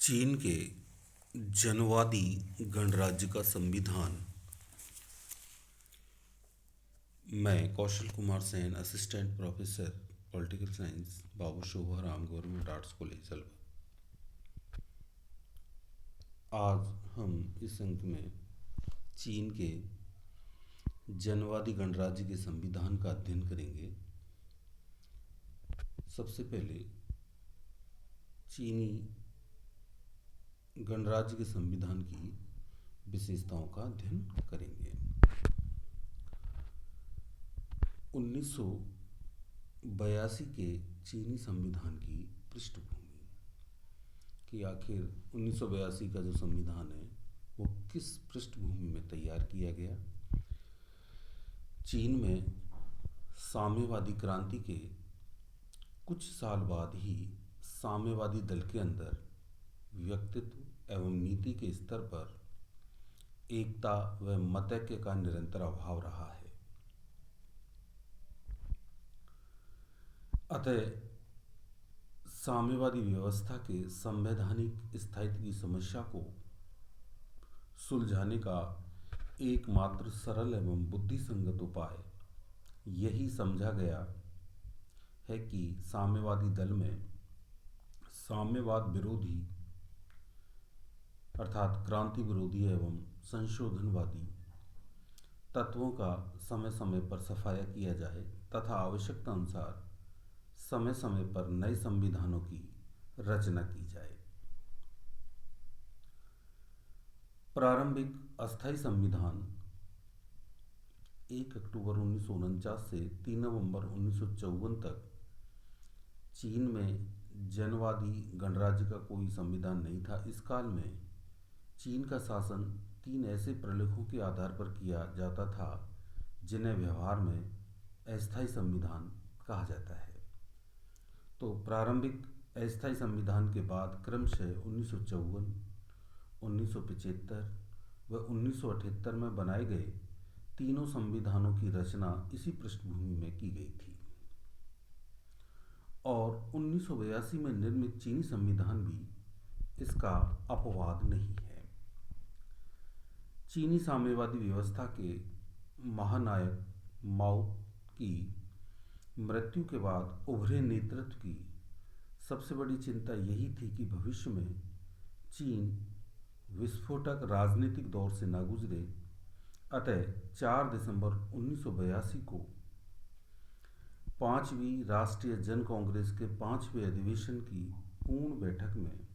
चीन के जनवादी गणराज्य का संविधान। मैं Kaushal Kumar Sen, assistant professor political science, Babu Shobharam government arts college Alwar. आज हम इस अंक में चीन के जनवादी गणराज्य के संविधान का अध्ययन करेंगे। सबसे पहले चीनी गणराज्य के संविधान की विशेषताओं का अध्ययन करेंगे। 1982 के चीनी संविधान की पृष्ठभूमि कि आखिर 1982 का जो संविधान है वो किस पृष्ठभूमि में तैयार किया गया। चीन में साम्यवादी क्रांति के कुछ साल बाद ही साम्यवादी दल के अंदर व्यक्तित्व एवं नीति के स्तर पर एकता व मतैक्य का निरंतर अभाव रहा है। अतः साम्यवादी व्यवस्था के संवैधानिक स्थायित्व की समस्या को सुलझाने का एकमात्र सरल एवं बुद्धिसंगत उपाय यही समझा गया है कि साम्यवादी दल में साम्यवाद विरोधी अर्थात क्रांति विरोधी एवं संशोधनवादी तत्वों का समय समय पर सफाया किया जाए तथा आवश्यकता अनुसार समय समय पर नए संविधानों की रचना की जाए। प्रारंभिक अस्थायी संविधान 1 अक्टूबर 1949 से 3 नवंबर 1954 तक चीन में जनवादी गणराज्य का कोई संविधान नहीं था। इस काल में चीन का शासन 3 ऐसे प्रलेखों के आधार पर किया जाता था जिन्हें व्यवहार में अस्थायी संविधान कहा जाता है। तो प्रारंभिक अस्थायी संविधान के बाद क्रमशः 1954, 1975 व 1978 में बनाए गए तीनों संविधानों की रचना इसी पृष्ठभूमि में की गई थी और 1982 में निर्मित चीनी संविधान भी इसका अपवाद नहीं है। चीनी साम्यवादी व्यवस्था के महानायक माओ की मृत्यु के बाद उभरे नेतृत्व की सबसे बड़ी चिंता यही थी कि भविष्य में चीन विस्फोटक राजनीतिक दौर से न गुजरे। अतः 4 दिसंबर 1982 को 5वीं राष्ट्रीय जन कांग्रेस के 5वें अधिवेशन की पूर्ण बैठक में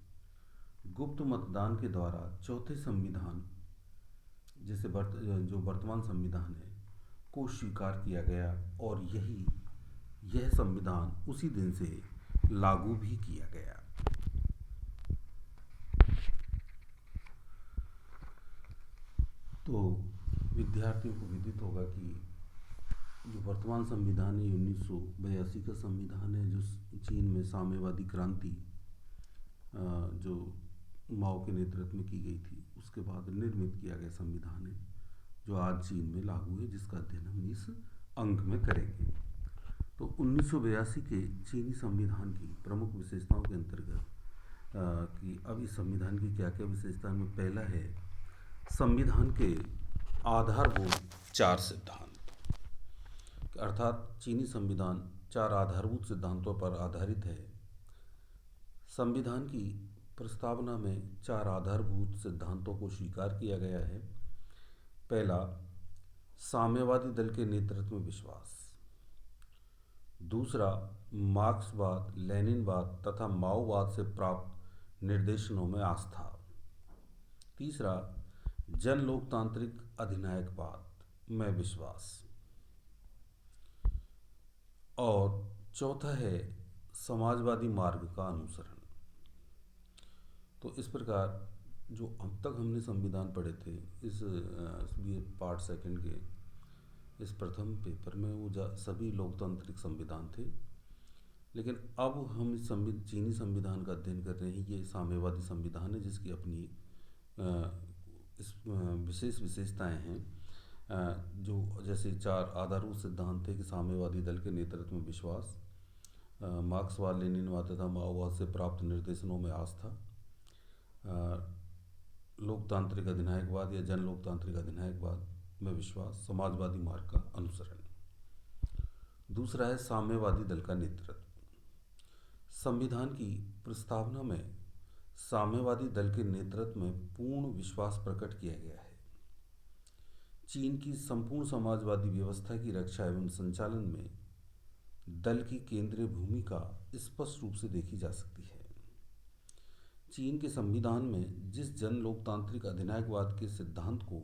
गुप्त मतदान के द्वारा चौथे संविधान जिसे जो वर्तमान संविधान है को स्वीकार किया गया और यह संविधान उसी दिन से लागू भी किया गया। तो विद्यार्थियों को विदित होगा कि जो वर्तमान संविधान है 1982 का संविधान है जो चीन में साम्यवादी क्रांति जो माओ के नेतृत्व में की गई थी उसके बाद निर्मित किया गया संविधान है जो आज चीन में लागू है, जिसका अध्ययन हम इस अंक में करेंगे। तो 1982 के चीनी संविधान की प्रमुख विशेषताओं के अंतर्गत कि अब इस संविधान की क्या क्या विशेषताएं में पहला है संविधान के आधारभूत 4 सिद्धांत, अर्थात चीनी संविधान 4 आधारभूत सिद्धांतों पर आधारित है। संविधान की प्रस्तावना में 4 आधारभूत सिद्धांतों को स्वीकार किया गया है। पहला, साम्यवादी दल के नेतृत्व में विश्वास। दूसरा, मार्क्सवाद, लेनिनवाद तथा माओवाद से प्राप्त निर्देशनों में आस्था। तीसरा, जन लोकतांत्रिक अधिनायकवाद में विश्वास। और चौथा है समाजवादी मार्ग का अनुसरण। तो इस प्रकार जो अब तक हमने संविधान पढ़े थे इस बीए पार्ट सेकंड के इस प्रथम पेपर में वो सभी लोकतांत्रिक संविधान थे, लेकिन अब हम इस चीनी संविधान का अध्ययन कर रहे हैं। ये साम्यवादी संविधान है जिसकी अपनी इस विशेष विशेषताएं हैं जो जैसे 4 आधारभूत सिद्धांत थे कि साम्यवादी दल के नेतृत्व में विश्वास, मार्क्सवाद लेनिनवाद तथा माओवाद से प्राप्त निर्देशनों में आस्था, लोकतांत्रिक अधिनायकवाद या जन लोकतांत्रिक अधिनायकवाद में विश्वास, समाजवादी मार्ग का अनुसरण। दूसरा है साम्यवादी दल का नेतृत्व। संविधान की प्रस्तावना में साम्यवादी दल के नेतृत्व में पूर्ण विश्वास प्रकट किया गया है। चीन की संपूर्ण समाजवादी व्यवस्था की रक्षा एवं संचालन में दल की केंद्रीय भूमिका स्पष्ट रूप से देखी जा सकती है। चीन के संविधान में जिस जन लोकतांत्रिक अधिनायकवाद के सिद्धांत को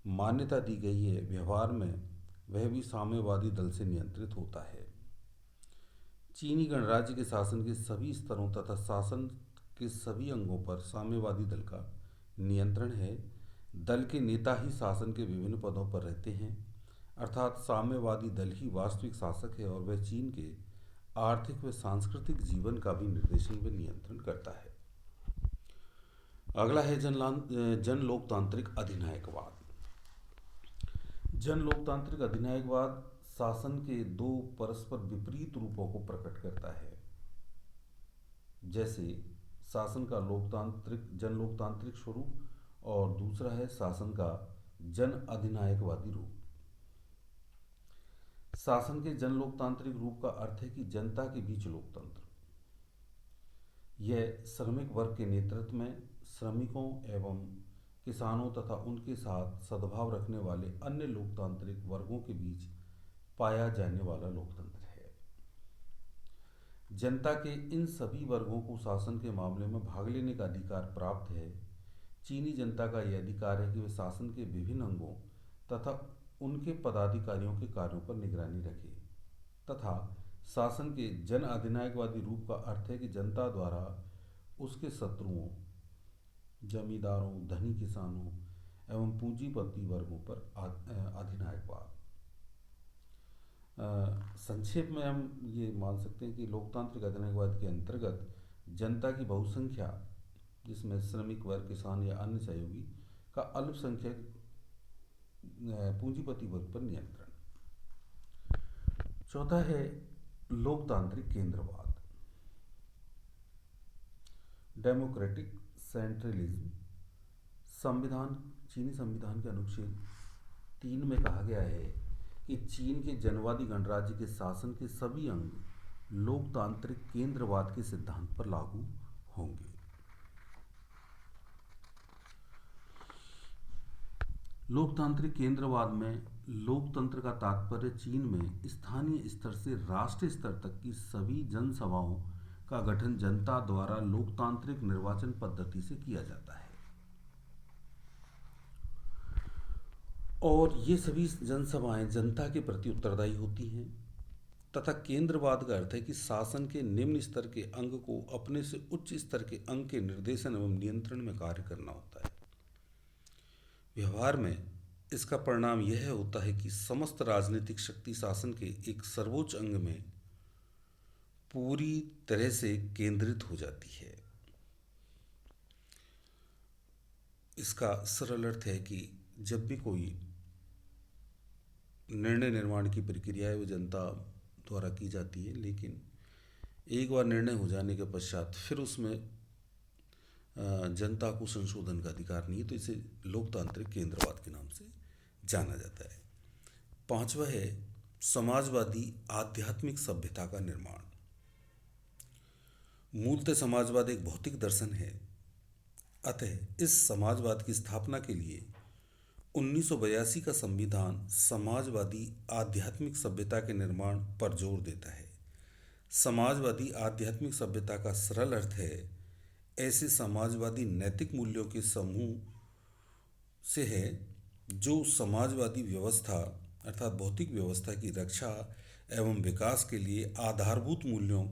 मान्यता दी गई है, व्यवहार में वह भी साम्यवादी दल से नियंत्रित होता है। चीनी गणराज्य के शासन के सभी स्तरों तथा शासन के सभी अंगों पर साम्यवादी दल का नियंत्रण है। दल के नेता ही शासन के विभिन्न पदों पर रहते हैं, अर्थात साम्यवादी दल ही वास्तविक शासक है और वह चीन के आर्थिक व सांस्कृतिक जीवन का भी निर्देशन व नियंत्रण करता है। अगला है जन लोकतांत्रिक अधिनायकवाद। जन लोकतांत्रिक अधिनायकवाद शासन के दो परस्पर विपरीत रूपों को प्रकट करता है। जैसे शासन का जन लोकतांत्रिक स्वरूप और दूसरा है शासन का जन अधिनायकवादी रूप। शासन के जन लोकतांत्रिक रूप का अर्थ है कि जनता के बीच लोकतंत्र। यह श्रमिक वर्ग के नेतृत्व में श्रमिकों एवं किसानों तथा उनके साथ सद्भाव रखने वाले अन्य लोकतांत्रिक वर्गों के बीच पाया जाने वाला लोकतंत्र है। जनता के इन सभी वर्गों को शासन के मामले में भाग लेने का अधिकार प्राप्त है। चीनी जनता का यह अधिकार है कि वे शासन के विभिन्न अंगों तथा उनके पदाधिकारियों के कार्यों पर निगरानी रखे तथा शासन के जन अधिनायकवादी रूप का अर्थ है कि जनता द्वारा उसके शत्रुओं, जमींदारों, धनी किसानों एवं पूंजीपति वर्गों पर अधिनायकवाद। संक्षेप में हम ये मान सकते हैं कि लोकतांत्रिक अधिनायकवाद के अंतर्गत जनता की बहुसंख्या, जिसमें श्रमिक वर्ग, किसान या अन्य सहयोगी, का अल्पसंख्यक पूंजीपति वर्ग पर नियंत्रण। चौथा है लोकतांत्रिक केंद्रवाद, डेमोक्रेटिक सेंट्रलिज्म। चीनी संविधान के अनुच्छेद 3 में कहा गया है कि चीन के जनवादी गणराज्य के शासन के सभी अंग लोकतांत्रिक केंद्रवाद के सिद्धांत पर लागू होंगे। लोकतांत्रिक केंद्रवाद में लोकतंत्र का तात्पर्य चीन में स्थानीय स्तर से राष्ट्रीय स्तर तक की सभी जनसभाओं का गठन जनता द्वारा लोकतांत्रिक निर्वाचन पद्धति से किया जाता है और ये सभी जनसभाएं जनता के प्रति उत्तरदायी होती हैं तथा केंद्रवाद का अर्थ है कि शासन के निम्न स्तर के अंग को अपने से उच्च स्तर के अंग के निर्देशन एवं नियंत्रण में कार्य करना होता है। व्यवहार में इसका परिणाम यह होता है कि समस्त राजनीतिक शक्ति शासन के एक सर्वोच्च अंग में पूरी तरह से केंद्रित हो जाती है। इसका सरल अर्थ है कि जब भी कोई निर्णय निर्माण की प्रक्रिया है वो जनता द्वारा की जाती है, लेकिन एक बार निर्णय हो जाने के पश्चात फिर उसमें जनता को संशोधन का अधिकार नहीं है, तो इसे लोकतांत्रिक केंद्रवाद के नाम से जाना जाता है। पांचवा है समाजवादी आध्यात्मिक सभ्यता का निर्माण। मूलतः समाजवाद एक भौतिक दर्शन है, अतः इस समाजवाद की स्थापना के लिए 1982 का संविधान समाजवादी आध्यात्मिक सभ्यता के निर्माण पर जोर देता है। समाजवादी आध्यात्मिक सभ्यता का सरल अर्थ है ऐसे समाजवादी नैतिक मूल्यों के समूह से है जो समाजवादी व्यवस्था अर्थात भौतिक व्यवस्था की रक्षा एवं विकास के लिए आधारभूत मूल्यों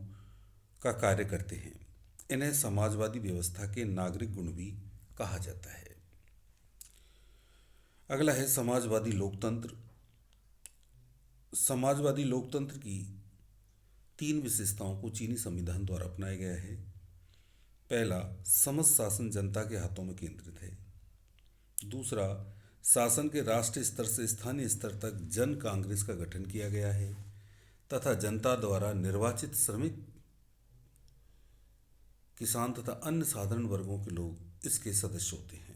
का कार्य करते हैं। इन्हें समाजवादी व्यवस्था के नागरिक गुण भी कहा जाता है। अगला है समाजवादी लोकतंत्र। समाजवादी लोकतंत्र की 3 विशेषताओं को चीनी संविधान द्वारा अपनाया गया है। पहला, समस्त शासन जनता के हाथों में केंद्रित है। दूसरा, शासन के राष्ट्रीय स्तर से स्थानीय स्तर तक जन कांग्रेस का गठन किया गया है तथा जनता द्वारा निर्वाचित श्रमिक किसान तथा अन्य साधारण वर्गों के लोग इसके सदस्य होते हैं।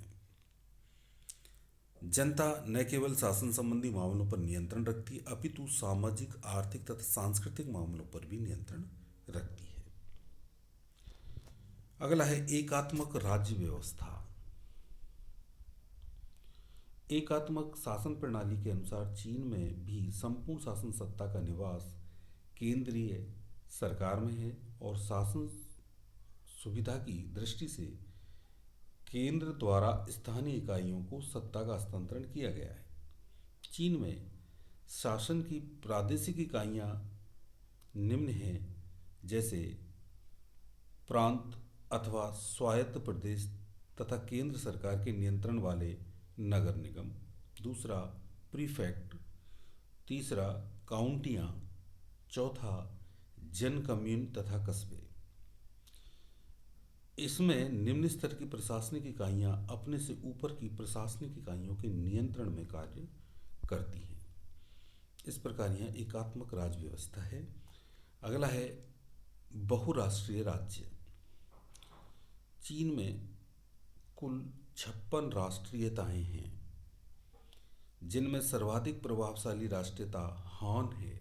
जनता न केवल शासन संबंधी मामलों पर नियंत्रण रखती है, अपितु सामाजिक, आर्थिक तथा सांस्कृतिक मामलों पर भी नियंत्रण रखती है। अगला है एकात्मक राज्य व्यवस्था। एकात्मक शासन प्रणाली के अनुसार चीन में भी संपूर्ण शासन सत्ता का निवास केंद्रीय सरकार में है और शासन सुविधा की दृष्टि से केंद्र द्वारा स्थानीय इकाइयों को सत्ता का हस्तांतरण किया गया है। चीन में शासन की प्रादेशिक इकाइयां निम्न हैं, जैसे प्रांत अथवा स्वायत्त प्रदेश तथा केंद्र सरकार के नियंत्रण वाले नगर निगम, दूसरा प्रीफेक्ट, तीसरा काउंटियां, चौथा जन कम्यून तथा कस्बे। इसमें निम्न स्तर की प्रशासनिक इकाइयां अपने से ऊपर की प्रशासनिक इकाइयों के नियंत्रण में कार्य करती हैं। इस प्रकार यह एकात्मक राज्य व्यवस्था है। अगला है बहुराष्ट्रीय राज्य। चीन में कुल 56 राष्ट्रीयताएं हैं, जिनमें सर्वाधिक प्रभावशाली राष्ट्रीयता हान है,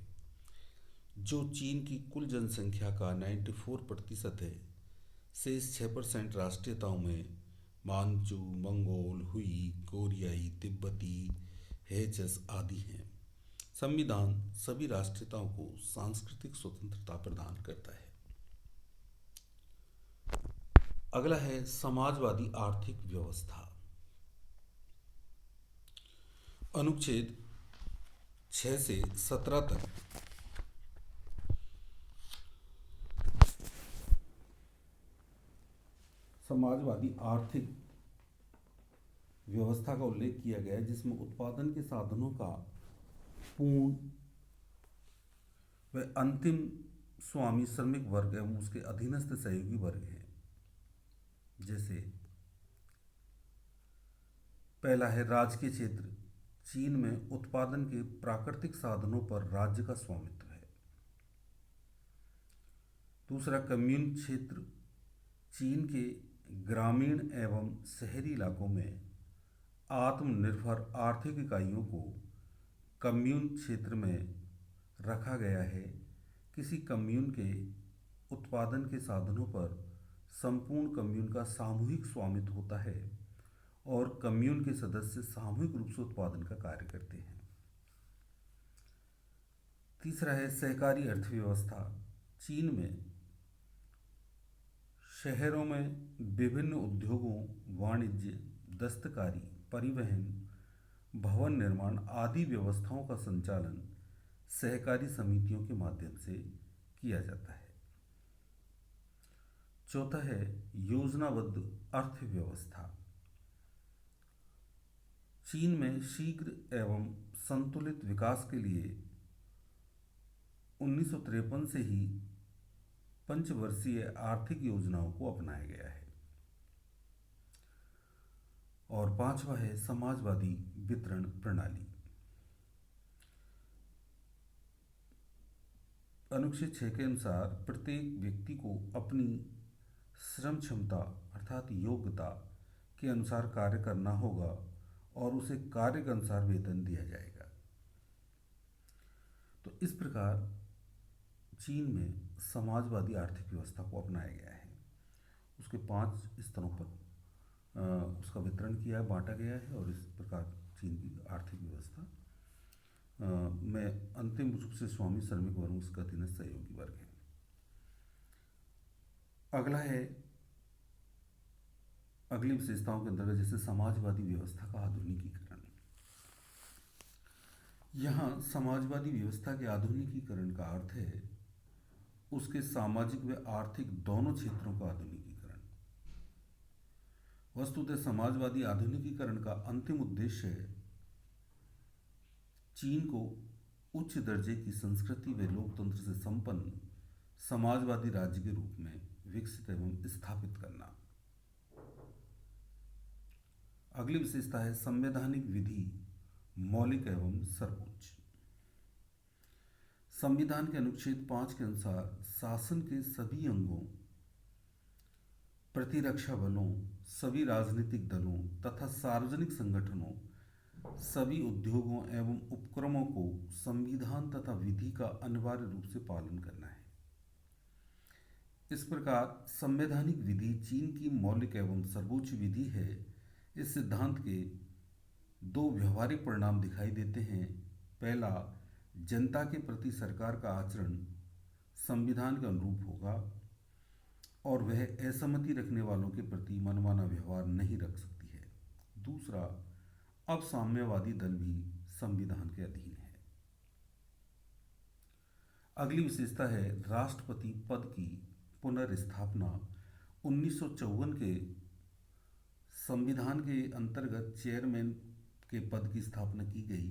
जो चीन की कुल जनसंख्या का 94% है। शेष 6% राष्ट्रीयताओं में मानचू, मंगोल, हुई, कोरियाई, तिब्बती, हेचस आदि हैं। संविधान सभी राष्ट्रीयताओं को सांस्कृतिक स्वतंत्रता प्रदान करता है। अगला है समाजवादी आर्थिक व्यवस्था। अनुच्छेद 6 से 17 तक समाजवादी आर्थिक व्यवस्था का उल्लेख किया गया है, जिसमें उत्पादन के साधनों का पूर्ण व अंतिम स्वामी श्रमिक वर्ग एवं उसके अधीनस्थ सहयोगी वर्ग है। जैसे पहला है राजकीय क्षेत्र। चीन में उत्पादन के प्राकृतिक साधनों पर राज्य का स्वामित्व है। दूसरा कम्यून क्षेत्र। चीन के ग्रामीण एवं शहरी इलाकों में आत्मनिर्भर आर्थिक इकाइयों को कम्यून क्षेत्र में रखा गया है। किसी कम्यून के उत्पादन के साधनों पर संपूर्ण कम्यून का सामूहिक स्वामित्व होता है और कम्यून के सदस्य सामूहिक रूप से उत्पादन का कार्य करते हैं। तीसरा है सहकारी अर्थव्यवस्था। चीन में शहरों में विभिन्न उद्योगों, वाणिज्य, दस्तकारी, परिवहन, भवन निर्माण आदि व्यवस्थाओं का संचालन सहकारी समितियों के माध्यम से किया जाता है। चौथा है योजनाबद्ध अर्थव्यवस्था। चीन में शीघ्र एवं संतुलित विकास के लिए 1953 से ही पंचवर्षीय आर्थिक योजनाओं को अपनाया गया है। और पांचवा है समाजवादी वितरण प्रणाली। अनुच्छेद 6 के अनुसार प्रत्येक व्यक्ति को अपनी श्रम क्षमता अर्थात योग्यता के अनुसार कार्य करना होगा और उसे कार्य के अनुसार वेतन दिया जाएगा। तो इस प्रकार चीन में समाजवादी आर्थिक व्यवस्था को अपनाया गया है। उसके 5 स्तरों पर उसका वितरण किया, बांटा गया है और इस प्रकार चीन की आर्थिक व्यवस्था में अंतिम रूप से स्वामी श्रमिक वर्ग उसका अधीनस्थ सहयोगी वर्ग है। अगला है अगली विशेषताओं के अंतर्गत जैसे समाजवादी व्यवस्था का आधुनिकीकरण। यहाँ समाजवादी व्यवस्था के आधुनिकीकरण का अर्थ है उसके सामाजिक व आर्थिक दोनों क्षेत्रों का आधुनिकीकरण। वस्तुतः समाजवादी आधुनिकीकरण का अंतिम उद्देश्य है चीन को उच्च दर्जे की संस्कृति व लोकतंत्र से संपन्न समाजवादी राज्य के रूप में विकसित एवं स्थापित करना। अगली विशेषता है संवैधानिक विधि मौलिक एवं सर्वोच्च। संविधान के अनुच्छेद 5 के अनुसार शासन के सभी अंगों प्रतिरक्षा बलों, सभी राजनीतिक दलों तथा सार्वजनिक संगठनों, सभी उद्योगों एवं उपक्रमों को संविधान तथा विधि का अनिवार्य रूप से पालन करना है। इस प्रकार संवैधानिक विधि चीन की मौलिक एवं सर्वोच्च विधि है। इस सिद्धांत के दो व्यवहारिक परिणाम दिखाई देते हैं। पहला, जनता के प्रति सरकार का आचरण संविधान के अनुरूप होगा और वह असहमति रखने वालों के प्रति मनमाना व्यवहार नहीं रख सकती है। दूसरा, अब साम्यवादी दल भी संविधान के अधीन है। अगली विशेषता है राष्ट्रपति पद की पुनर्स्थापना। 1954 के संविधान के अंतर्गत चेयरमैन के पद की स्थापना की गई।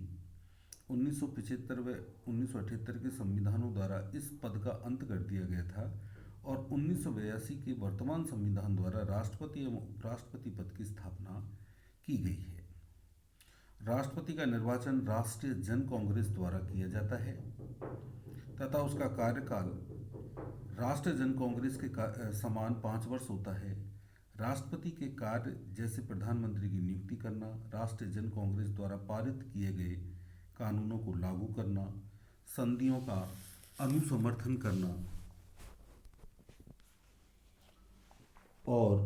1975 व 1978 के संविधानों द्वारा इस पद का अंत कर दिया गया था और 1982 के वर्तमान संविधान द्वारा राष्ट्रपति एवं उपराष्ट्रपति पद की स्थापना की गई है। राष्ट्रपति का निर्वाचन राष्ट्रीय जन कांग्रेस द्वारा किया जाता है तथा उसका कार्यकाल राष्ट्रीय जन कांग्रेस के समान 5 वर्ष होता है। राष्ट्रपति के कार्य जैसे प्रधानमंत्री की नियुक्ति करना, राष्ट्रीय जन कांग्रेस द्वारा पारित किए गए कानूनों को लागू करना, संधियों का अनुसमर्थन करना और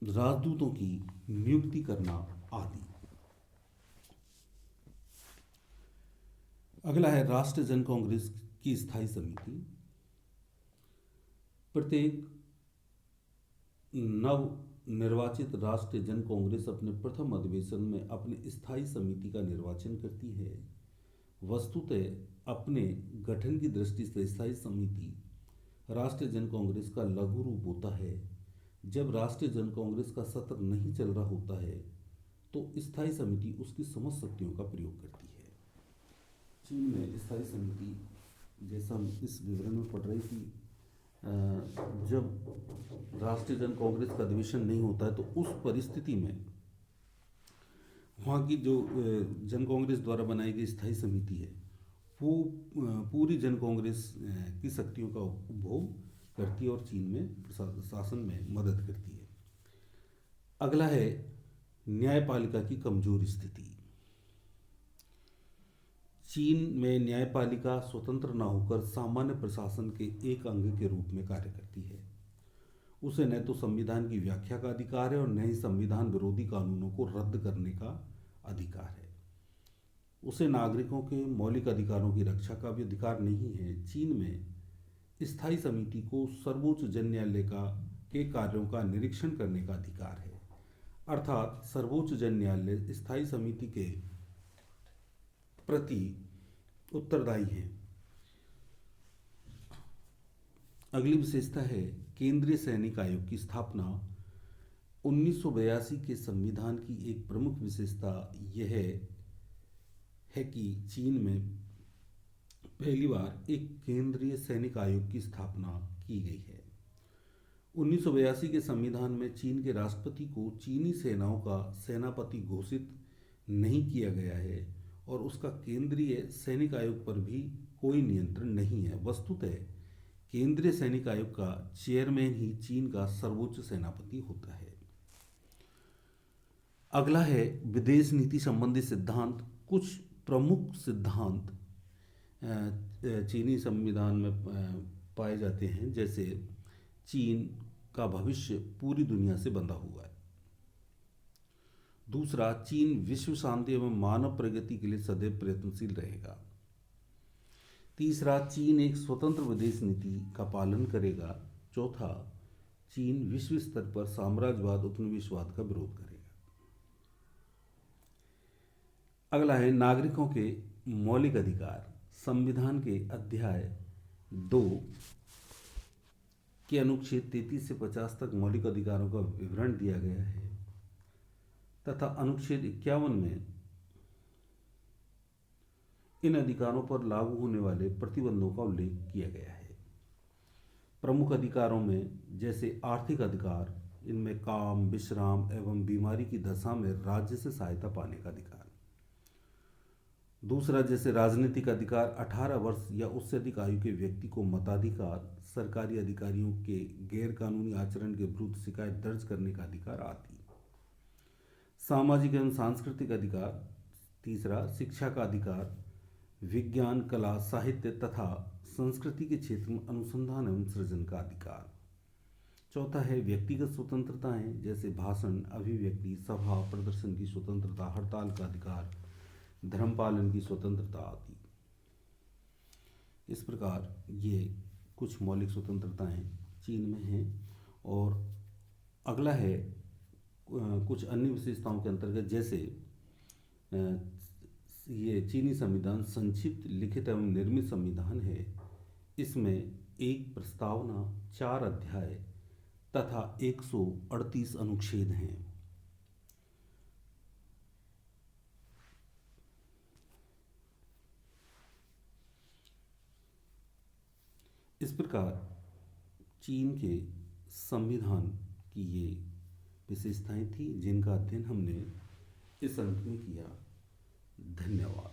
राजदूतों की नियुक्ति करना आदि। अगला है राष्ट्रीय जन कांग्रेस की स्थायी समिति। प्रत्येक नव निर्वाचित राष्ट्रीय जन कांग्रेस अपने प्रथम अधिवेशन में अपने स्थायी समिति का निर्वाचन करती है। वस्तुतः अपने गठन की दृष्टि से स्थायी समिति राष्ट्रीय जन कांग्रेस का लघु रूप होता है। जब राष्ट्रीय जन कांग्रेस का सत्र नहीं चल रहा होता है तो स्थायी समिति उसकी समस्त शक्तियों का प्रयोग करती है। चीन में स्थायी समिति, जैसा हम इस विवरण में पढ़ रहे कि जब राष्ट्रीय जन कांग्रेस का अधिवेशन नहीं होता है तो उस परिस्थिति में वहाँ की जो जन कांग्रेस द्वारा बनाई गई स्थायी समिति है वो पूरी जन कांग्रेस की शक्तियों का उपभोग करती है और चीन में शासन में मदद करती है। अगला है न्यायपालिका की कमजोर स्थिति। चीन में न्यायपालिका स्वतंत्र न होकर सामान्य प्रशासन के एक अंग के रूप में कार्य करती है। उसे न तो संविधान की व्याख्या का अधिकार है और न ही संविधान विरोधी कानूनों को रद्द करने का अधिकार है। उसे नागरिकों के मौलिक अधिकारों की रक्षा का भी अधिकार नहीं है। चीन में स्थायी समिति को सर्वोच्च जन न्यायालय के कार्यों का निरीक्षण करने का अधिकार है, अर्थात सर्वोच्च जन न्यायालय स्थायी समिति के प्रति उत्तरदायी है। अगली विशेषता है केंद्रीय सैनिक आयोग की स्थापना। 1982 के संविधान की एक प्रमुख विशेषता यह है कि चीन में पहली बार एक केंद्रीय सैनिक आयोग की स्थापना की गई है। 1982 के संविधान में चीन के राष्ट्रपति को चीनी सेनाओं का सेनापति घोषित नहीं किया गया है और उसका केंद्रीय सैनिक आयोग पर भी कोई नियंत्रण नहीं है। वस्तुतः केंद्रीय सैनिक आयोग का चेयरमैन ही चीन का सर्वोच्च सेनापति होता है। अगला है विदेश नीति संबंधी सिद्धांत। कुछ प्रमुख सिद्धांत चीनी संविधान में पाए जाते हैं, जैसे चीन का भविष्य पूरी दुनिया से बंधा हुआ है। दूसरा, चीन विश्व शांति एवं मानव प्रगति के लिए सदैव प्रयत्नशील रहेगा। तीसरा, चीन एक स्वतंत्र विदेश नीति का पालन करेगा। चौथा, चीन विश्व स्तर पर साम्राज्यवाद उपनिवेशवाद का विरोध करेगा। अगला है नागरिकों के मौलिक अधिकार। संविधान के अध्याय 2 के अनुच्छेद 33 से 50 तक मौलिक अधिकारों का विवरण दिया गया है तथा अनुच्छेद 51 में इन अधिकारों पर लागू होने वाले प्रतिबंधों का उल्लेख किया गया है। प्रमुख अधिकारों में जैसे आर्थिक अधिकार, इनमें काम, विश्राम एवं बीमारी की दशा में राज्य से सहायता पाने का अधिकार, दूसरा, जैसे राजनीतिक अधिकार, 18 वर्ष या उससे अधिक आयु के व्यक्ति को मताधिकार, सरकारी अधिकारियों के गैरकानूनी आचरण के विरुद्ध शिकायत दर्ज करने का अधिकार आदि। सामाजिक एवं सांस्कृतिक अधिकार, तीसरा, शिक्षा का अधिकार, विज्ञान, कला, साहित्य तथा संस्कृति के क्षेत्र में अनुसंधान एवं सृजन का अधिकार। चौथा है व्यक्तिगत स्वतंत्रताएं, जैसे भाषण, अभिव्यक्ति, सभा प्रदर्शन की स्वतंत्रता, हड़ताल का अधिकार, धर्म पालन की स्वतंत्रता आदि। इस प्रकार ये कुछ मौलिक स्वतंत्रताएं चीन में हैं। और अगला है कुछ अन्य विशेषताओं के अंतर्गत, जैसे ये चीनी संविधान संक्षिप्त, लिखित एवं निर्मित संविधान है। इसमें एक प्रस्तावना, 4 अध्याय तथा 138 अनुच्छेद हैं। इस प्रकार चीन के संविधान की ये विशेषताएं थी जिनका अध्ययन हमने इस अंक में किया। धन्यवाद।